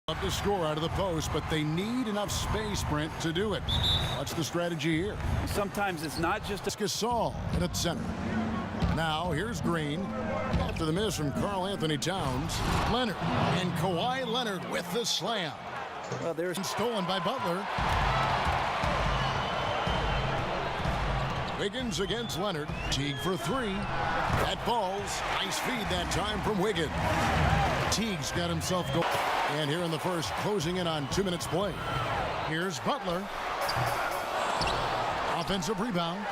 Up to score out of the post, but they need enough space, Brent, to do it. What's the strategy here? Sometimes it's not just a Gasol in at center. Now here's Green. After the miss from Karl Anthony Towns, Leonard and Kawhi Leonard with the slam. well, there's Stolen by Butler. Wiggins against Leonard. Teague for three. That falls. Nice feed that time from Wiggins. Teague's got himself going. And here in the first, closing in on 2 minutes play. Here's Butler. Offensive rebound.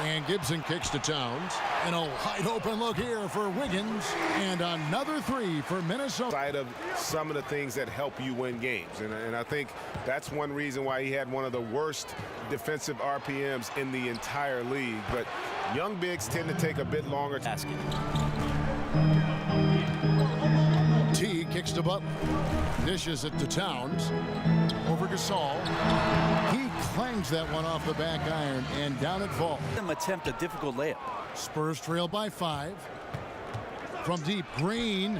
And Gibson kicks to Towns. And a wide open look here for Wiggins. And another three for Minnesota. Side of some of the things that help you win games. And I think that's one reason why he had one of the worst defensive RPMs in the entire league. But young bigs tend to take a bit longer. basket. T kicks to Butler. Dishes it to Towns. Over Gasol. He clangs that one off the back iron and down it falls. Them attempt a difficult layup. Spurs trail by 5. From deep, Green.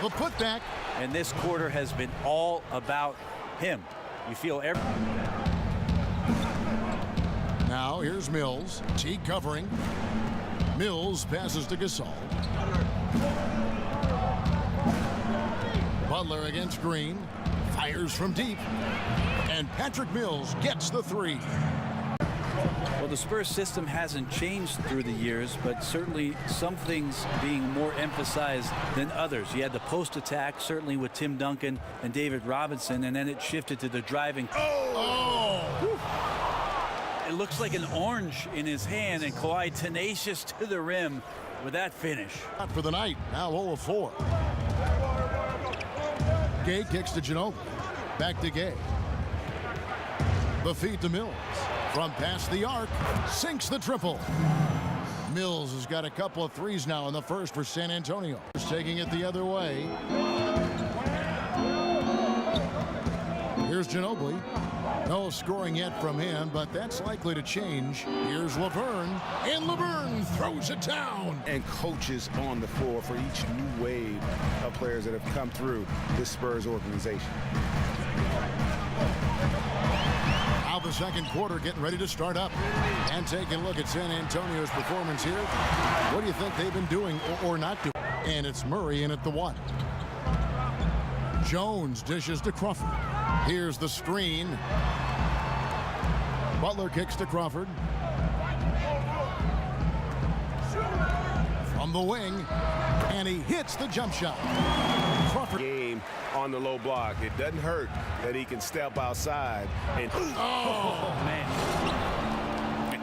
The putback. And this quarter has been all about him. You feel every. Now here's Mills. T covering. Mills passes to Gasol. Butler against Green. Fires from deep. And Patrick Mills gets the three. Well, the Spurs system hasn't changed through the years, but certainly some things being more emphasized than others. You had the post attack, certainly with Tim Duncan and David Robinson, and then it shifted to the driving. It looks like an orange in his hand, and Kawhi tenacious to the rim with that finish. Not for the night. Now 0 of 4. Gay kicks to Ginobili. Back to Gay. The feed to Mills. From past the arc, sinks the triple. Mills has got a couple of threes now in the first for San Antonio. He's taking it the other way. Here's Ginobili. No scoring yet from him, but that's likely to change. Here's Laverne, and Laverne throws it down. And coaches on the floor for each new wave of players that have come through this Spurs organization. Now the second quarter getting ready to start up. And taking a look at San Antonio's performance here. What do you think they've been doing or not doing? And it's Murray in at the 1. Jones dishes to Crawford. Here's the screen. Butler kicks to Crawford. From the wing. And he hits the jump shot. Crawford. Game on the low block. It doesn't hurt that he can step outside and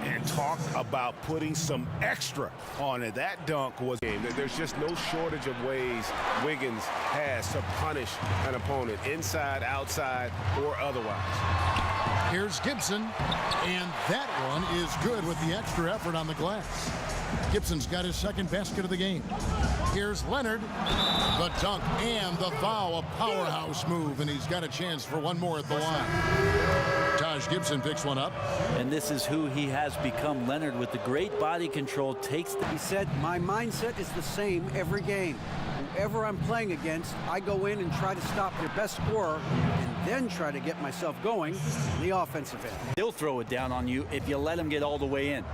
and talk about putting some extra on it. That dunk was game. There's just no shortage of ways Wiggins has to punish an opponent, inside, outside, or otherwise. Here's Gibson, and that one is good with the extra effort on the glass. Gibson's got his second basket of the game. Here's Leonard. The dunk and the foul, a powerhouse move, and he's got a chance for one more at the line. Taj Gibson picks one up. And this is who he has become. Leonard, with the great body control, takes the... He said, my mindset is the same every game. Whoever I'm playing against, I go in and try to stop their best scorer and then try to get myself going on the offensive end. He'll throw it down on you if you let him get all the way in.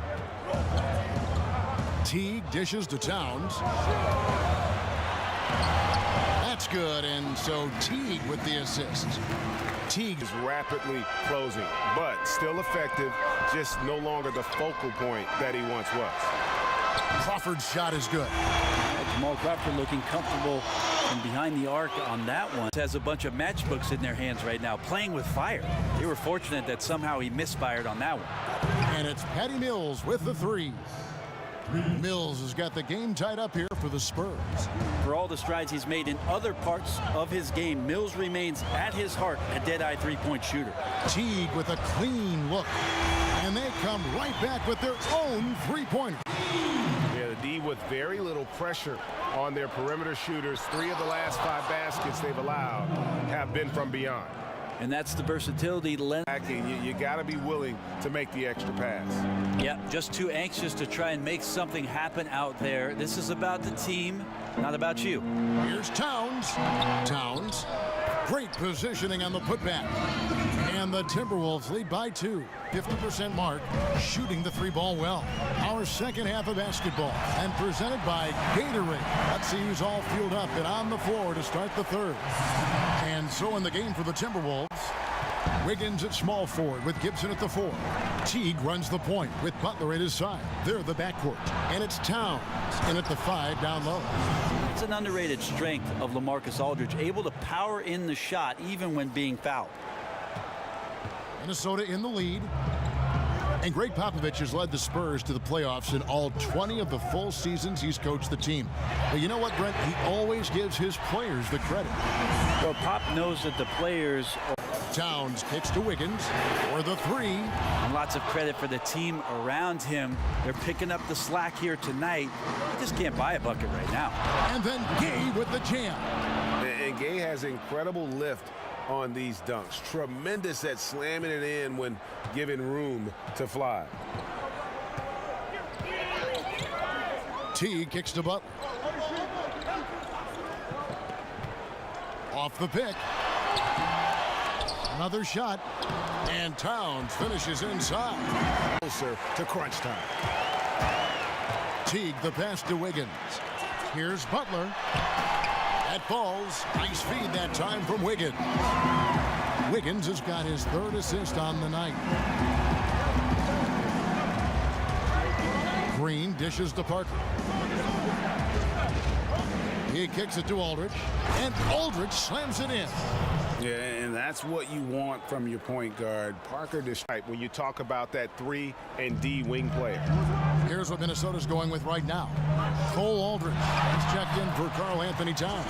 Teague dishes to Towns. That's good, and so Teague with the assist. Teague is rapidly closing, but still effective, just no longer the focal point that he once was. Crawford's shot is good. Jamal Crawford looking comfortable from behind the arc on that one. Has a bunch of matchbooks in their hands right now, playing with fire. They were fortunate that somehow he misfired on that one. And it's Patty Mills with the three. Mills has got the game tied up here for the Spurs. For all the strides he's made in other parts of his game, Mills remains at his heart a dead-eye three-point shooter. Teague with a clean look. And they come right back with their own three-pointer. Yeah, the D with very little pressure on their perimeter shooters. 3 of the last 5 baskets they've allowed have been from beyond. And that's the versatility. You got to be willing to make the extra pass. Yeah, just too anxious to try and make something happen out there. This is about the team, not about you. Here's Towns. Towns Great positioning on the putback. And the Timberwolves lead by 2. 50% mark, shooting the 3-ball well. Our second half of basketball, and presented by Gatorade. Let's see who's all fueled up and on the floor to start the third. And so in the game for the Timberwolves, Wiggins at small forward with Gibson at the 4. Teague runs the point with Butler at his side. They're the backcourt. And it's Towns in at the 5 down low. It's an underrated strength of LaMarcus Aldridge, able to power in the shot even when being fouled. Minnesota in the lead. And Greg Popovich has led the Spurs to the playoffs in all 20 of the full seasons he's coached the team. But you know what, Brent? He always gives his players the credit. Well, Pop knows that the players... Towns kicks to Wiggins for the 3. And lots of credit for the team around him. They're picking up the slack here tonight. He just can't buy a bucket right now. And then Gay with the jam. And Gay has incredible lift on these dunks. Tremendous at slamming it in when given room to fly. T kicks to Butler. Off the pick. Another shot. And Towns finishes inside. Closer to crunch time. Teague the pass to Wiggins. Here's Butler. That falls. Nice feed that time from Wiggins. Wiggins has got his 3rd assist on the night. Green dishes to Parker. He kicks it to Aldridge. And Aldridge slams it in. Yeah, and that's what you want from your point guard. Parker, when you talk about that 3 and D wing player. Here's what Minnesota's going with right now. Cole Aldridge has checked in for Karl Anthony Towns.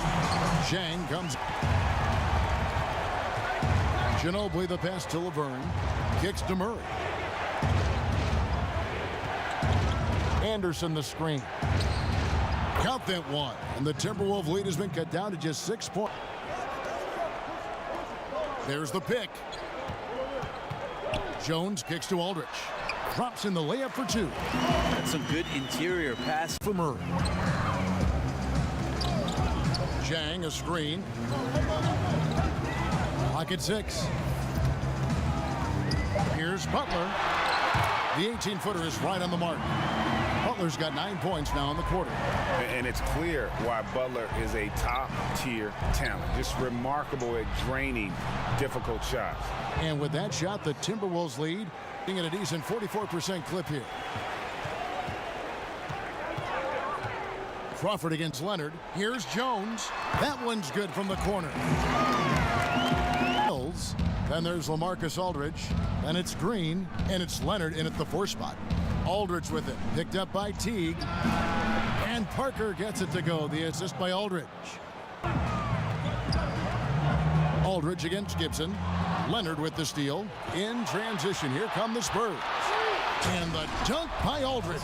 Zhang comes. Ginobili the pass to Laverne. Kicks to Murray. Anderson the screen. Count that one. And the Timberwolves lead has been cut down to just 6 points. There's the pick. Jones kicks to Aldridge. Drops in the layup for 2. That's some good interior pass for Murray. Zhang a screen. Pocket 6. Here's Butler. The 18-footer is right on the mark. Butler's got 9 points now in the quarter. And it's clear why Butler is a top-tier talent. Just remarkable at draining difficult shots. And with that shot, the Timberwolves lead, being at a decent 44% clip here. Crawford against Leonard. Here's Jones. That one's good from the corner. Then there's LaMarcus Aldridge. Then it's Green. And it's Leonard in at the 4 spot. Aldridge with it. Picked up by Teague. And Parker gets it to go. The assist by Aldridge. Aldridge against Gibson. Leonard with the steal. In transition. Here come the Spurs. And the dunk by Aldridge.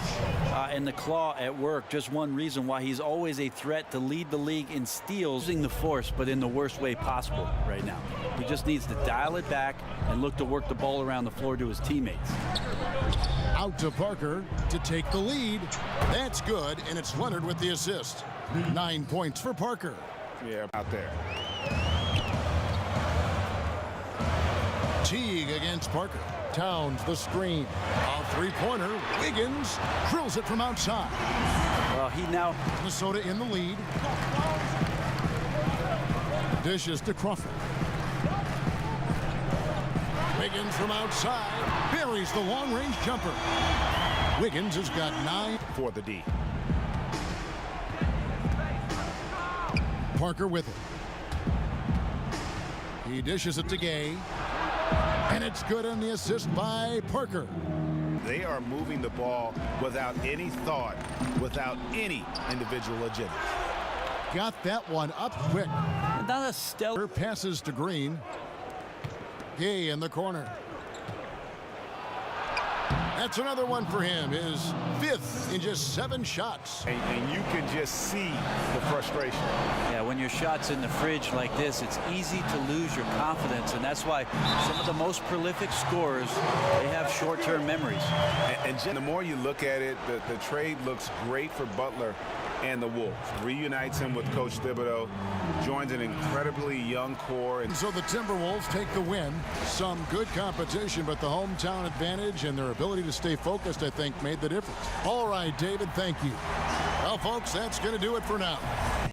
And the claw at work. Just one reason why he's always a threat to lead the league in steals. Using the force, but in the worst way possible right now. He just needs to dial it back and look to work the ball around the floor to his teammates. Out to Parker to take the lead. That's good, and it's Leonard with the assist. 9 points for Parker. Yeah, out there. Teague against Parker. Towns the screen. A 3-pointer. Wiggins drills it from outside. Well, he now... Minnesota in the lead. Dishes to Crawford. Wiggins from outside. Buries the long-range jumper. Wiggins has got 9 for the D. Parker with it. He dishes it to Gay. And it's good on the assist by Parker. They are moving the ball without any thought, without any individual agenda. Got that one up quick. Not a stellar passes to Green. Gay in the corner. That's another one for him. His 5th in just 7 shots. And you can just see the frustration. Yeah, when your shot's in the fridge like this, it's easy to lose your confidence. And that's why some of the most prolific scorers, they have short-term memories. And the more you look at it, the trade looks great for Butler and the Wolves. Reunites him with Coach Thibodeau, joins an incredibly young core. And so the Timberwolves take the win. Some good competition, but the hometown advantage and their ability to stay focused, I think, made the difference. All right, David, thank you. Well, folks, that's going to do it for now.